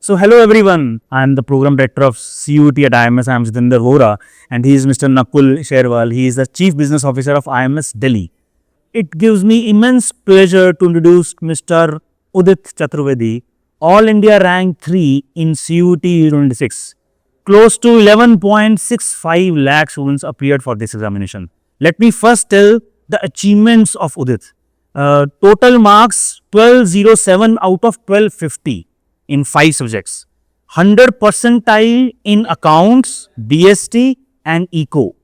So, hello everyone. I am the program director of CUT at IMS. I am Jitendra Vora, and he is Mr. Nakul Sherwal. He is the Chief Business Officer of IMS Delhi. It gives me immense pleasure to introduce Mr. Udit Chaturvedi, All India Rank 3 in CUT 26. Close to 11.65 lakh students appeared for this examination. Let me first tell the achievements of Udit. Total marks 1207 out of 1250 in 5 subjects. 100 percentile in accounts, BST and Eco.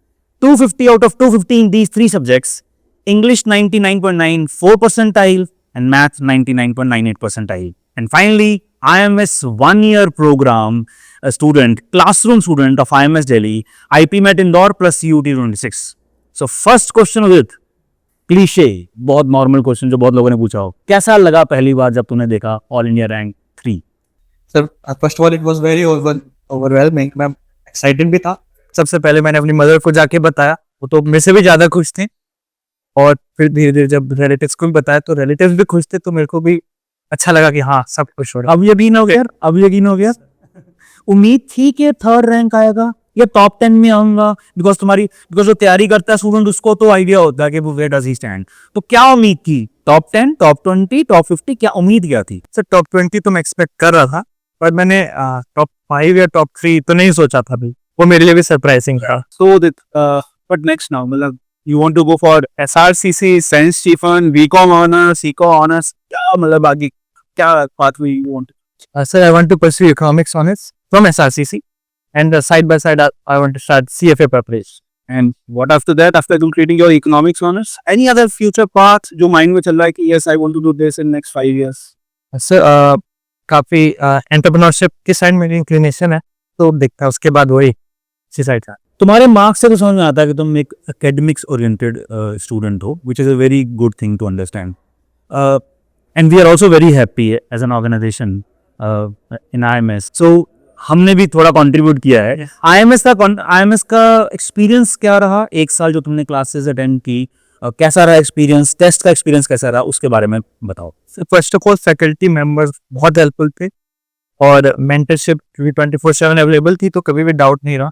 250 out of 250 in these 3 subjects. English 99.94 percentile and Math 99.98 percentile. And finally, IMS 1-year program student, classroom student of IMS Delhi, IP MET Indore plus CUT 26. So first question with cliché, बहुत normal question जो बहुत लोगों ने पूछा हो, कैसा लगा पहली बार जब तूने देखा all India rank 3? Sir first of all it was very overwhelming. मैं एक्साइटेड भी था. सबसे पहले मैंने अपनी मदर को जाके बताया, वो तो मेरे से भी ज्यादा खुश थे. और फिर धीरे धीरे जब रिलेटिव्स को भी बताया तो रिलेटिव्स भी खुश थे, तो मेरे को भी अच्छा लगा कि हाँ सब खुश हो रहा. अब यकीन हो गया? अब यकीन हो गया? उम्मीद थी कि 3rd रैंक आएगा या टॉप 10 में आऊंगा? बिकॉज जो तैयारी करता है स्टूडेंट उसको तो आइडिया होता है कि वो वेयर डज ही स्टैंड. तो क्या उम्मीद थी? टॉप 10, टॉप 20, टॉप 50, क्या उम्मीद क्या थी? सर टॉप 20 तो मैं एक्सपेक्ट कर रहा था, पर मैंने टॉप 5 या टॉप 3 तो नहीं सोचा था भी. वो मेरे लिए भी सरप्राइजिंग था. So that but next now मतलब you want to go for SRCC, Science Stephen, BCom honors, ECO honors, क्या मतलब आगे क्या pathway you want? Sir, I want to pursue economics honors from SRCC, and side by side I want to start CFA preparation. And what after that? After completing your economics honors, any other future path जो mind में चल रहा है कि yes I want to do this in next 5 years? Sir काफी entrepreneurship की side मेरी inclination है, तो देखता है उसके बाद वही इसी साइड था. तुम्हारे मार्क्स से तो समझ में आता है कि तुम एक एकेडमिक्स ओरिएंटेड स्टूडेंट हो, which is a very good thing to understand. And we are also very happy as an organisation in IMS. So हमने भी थोड़ा कंट्रीब्यूट किया है. IMS का एक्सपीरियंस क्या रहा? 1 साल जो तुमने क्लासेस अटेंड की, कैसा रहा एक्सपीरियंस? टेस्ट का एक्सपीरियंस कैसा रहा, उसके बारे में बताओ. First of all faculty members बहुत हेल्पफुल थे, और मेंटरशिप भी 24/7 अवेलेबल थी, तो कभी भी डाउट नहीं रहा.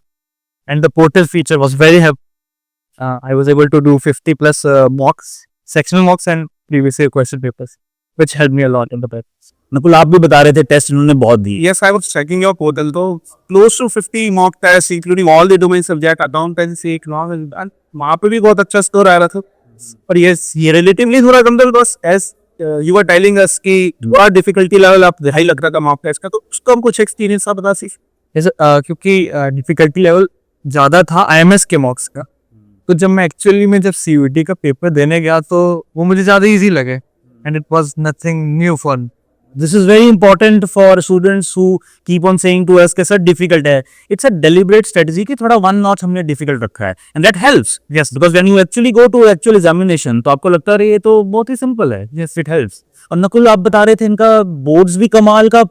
And the portal feature was very helpful. I was able to do 50+ mocks, sectional mocks and previous year question papers, which helped me a lot in the papers. Nakul, आप भी बता रहे थे टेस्ट इन्होंने बहुत दी. Yes, I was checking your portal. तो close to 50 mock tests, including all the domain subject, accountancy, economics, and वहाँ पे भी बहुत अच्छा स्कोर आ रहा था. पर ये relatively थोड़ा कम था, because as you were telling us कि थोड़ा difficulty level आप हाई लग रहा था mock test का, तो उसका हम कुछ एक्सपीरियंस आप बता सकते? क्योंकि डिफिकल्टी लेवल ज़्यादा था IMS के मॉक्स का, तो जब मैं एक्चुअली में जब CUT का पेपर देने गया तो वो मुझे ज़्यादा इजी लगे, and it was nothing new for me. This is very important for students who keep on saying to us कि सर डिफिकल्ट है. It's a deliberate strategy कि थोड़ा 1 notch हमने डिफिकल्ट रखा है, and that helps. Yes, because when you actually go to actual examination तो आपको लगता है ये तो बहुत ही सिंपल है. Yes, it helps. और नकुल, आप बता रहे थे इनका बोर्ड्स भी कमाल का.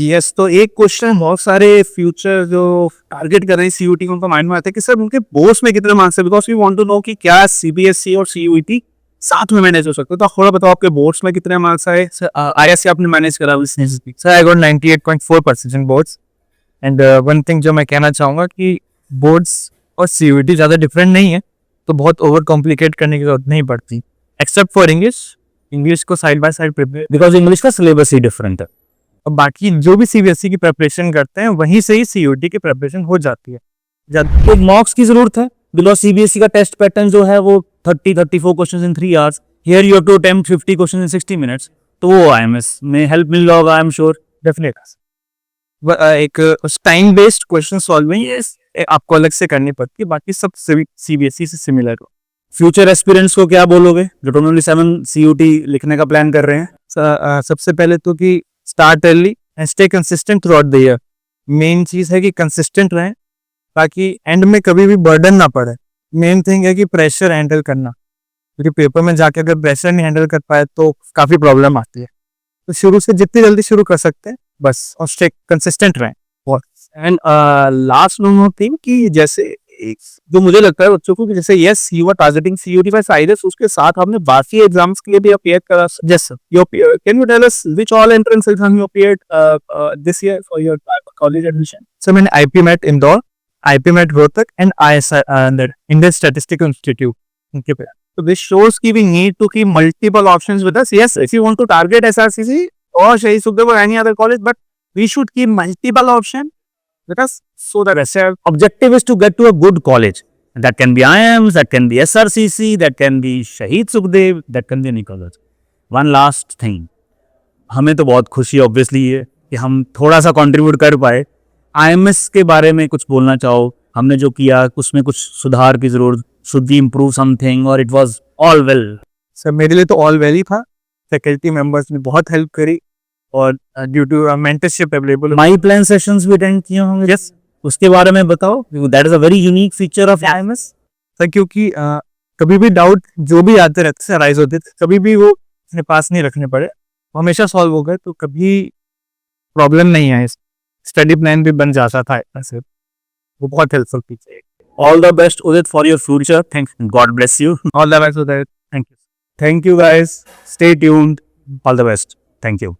Yes, तो एक क्वेश्चन बहुत सारे फ्यूचर जो टारगेट कर रहे हैं CUT को उनका माइंड में आता है कि सर उनके बोर्ड्स में कितने मार्क्स है, because we want to know कि क्या CBSE और CUT साथ में मैनेज हो सकते. तो थोड़ा बताओ आपके बोर्ड्स में कितने मार्क्स आए? IS से आपने मैनेज करा? Sir I got 98.4% in boards. And one thing जो मैं कहना चाहूँगा कि बोर्ड्स और CUT ज़्यादा डिफरेंट नहीं है, तो बहुत ओवर कॉम्प्लिकेट करने की जरूरत नहीं पड़ती, एक्सेप्ट फॉर इंग्लिश को side by side prepare, because English का सिलेबस ही डिफरेंट है. और बाकी जो भी CBSE की प्रिपरेशन करते हैं वहीं से ही CUT की प्रिपरेशन हो जाती है. तो मॉक्स की जरूरत है, बिकॉज CBSE का टेस्ट पैटर्न जो है वो 30-34 questions in 3 hours. Here you have to attempt 50 questions in 60 minutes. तो वो IMS में हेल्प मिल रहा होगा, आई एम श्योर. डेफिनेटली एक टाइम बेस्ड क्वेश्चन सॉल्विंग आपको अलग से करनी पड़ती है, बाकी सब CBSE से सिमिलर हो. फ्यूचर एस्पिरेंट्स को क्या बोलोगे जो 2027 CUT लिखने का प्लान कर रहे हैं? सबसे पहले तो कि start early and stay consistent through out the year. Main चीज है कि कंसिस्टेंट रहें, ताकि एंड में कभी भी बर्डन ना पड़े. मेन थिंग है कि प्रेशर हैंडल करना, क्योंकि पेपर में जाके अगर प्रेशर नहीं हैंडल कर पाए तो काफी प्रॉब्लम आती है. तो शुरू से जितनी जल्दी शुरू कर सकते हैं बस, और स्टे कंसिस्टेंट रहें. एंड लास्ट नो थिंग कि जैसे जो मुझे लगता है बच्चों को कि जैसे yes you are targeting CUT by साइरस, उसके साथ हमने बाकी एग्जाम्स के लिए भी अपीयर करा. Yes, sir. Can you tell us which all entrance exam you appeared this year for your college admission? So मैंने IPMAT Indore, IPMAT Rohtak and ISI Indian Statistical Institute उनके पे. So this shows कि we need to keep multiple options with us. Yes, if you want to target SRCC or Shahid Sukhdev or any other college, but we should keep multiple options with us so that Objective is to get to a good college. And that can be IIMS, that can be SRCC, that can be Shahid Sukhdev, that can be any college. One last thing. हमें तो बहुत खुशी obviously है कि हम थोड़ा सा contribute कर पाए. IMS के बारे में कुछ बोलना चाहो, हमने जो किया उसमें कुछ सुधार की जरूरत, शुड वी इम्प्रूव समथिंग और it was all well? Sir मेरे लिए तो ऑल वेल ही था. फैकल्टी मेंबर्स ने बहुत हेल्प करी और due to mentorship available. My plan sessions भी अटेंड किए होंगे. यस उसके बारे में बताओ. That is a very unique feature of IMS. Sir, क्योंकि कभी भी डाउट जो भी आते रहते थे, राइज होते थे, कभी भी वो अपने पास नहीं रखने पड़े, वो हमेशा सॉल्व हो गए. तो कभी प्रॉब्लम नहीं आई. स्टडी प्लान भी बन जाता था इतना से. वो बहुत हेल्पफुल फीचर है. All the best, Udit, for your future. Thanks. God bless you. All the best. Thank you. Thank you, guys. Stay tuned. All the best. Thank you.